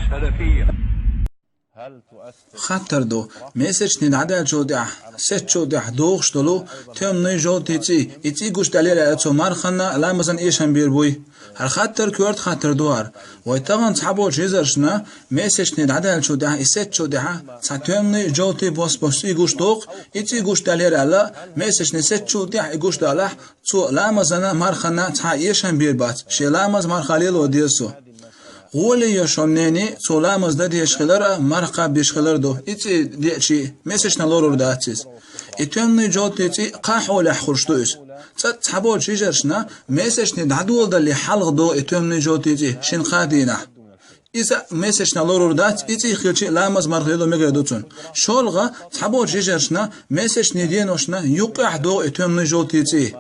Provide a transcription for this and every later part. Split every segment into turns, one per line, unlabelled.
السلفية.
خطر دو مسج ندعدل جودع ست جودع دوغش دلو تم نيجو تيتي إتي قوش دليل أتو مارخنا لا مزن إيشان بيربوي هر خطر كورت خطر دوار ويتغن تحبو جيزرشنا مسج ندعدل جودع ست جودع تم نيجو تي بوس إيقوش دوغ إتي قوش دليل ألا مسج نست جودع إيقوش دلح تو لا مزن مارخنا تا إيشان بيربات شي لا مز مارخاليل وديسو غولي يشونني سولامز دا ديشخلر مرقا بيشخلر دو إتي ديشي مسج نلورور داتيز إتومني جوتيتي قاحول أحخرشتويس تحبول شيجرشنا مسج ندعدول دا اللي حلق دو إتومني جوتيتي شين خادينا إذا مسج نلورور دات إتي خيلشي لامز مرخليلو ميغردوتون شولغا تحبول شيجرشنا مسج ندينوشنا يقع دو إتومني جوتيتي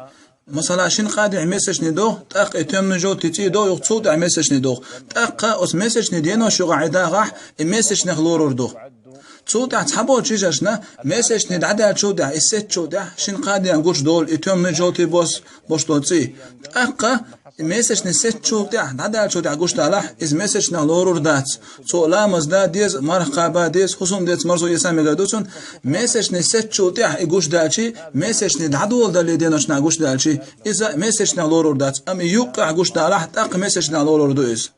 مثلا شين قادع مسج ندو تاق اتم نجو تيتي دو يقصود مسج ندو تاق اس مسج ندينو شو قاعده راح مسج نخلورور دو تصود تحبو تشيجشنا مسج ندعدا شودا الست شودا شين قادع نقولش دول اتم نجو تي بوش دوتي تاق مسج نست شودا دعدا شودا قوش داله از مسج نخلورور دات سو لامز دا ديز مرقبه ديز خصوم ديز مرزو يسامي غدوتون مسج نست شودا قوش دالشي مسج ندعدول دال دينوش نقوش دالشي إذا مسج نلورور دات أم يوقع قوش داله تاق مسج نلورور دويز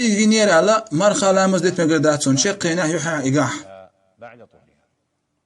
إيجينير على مرخلامز ديت مقرداتون شقينا يحيى إيقاح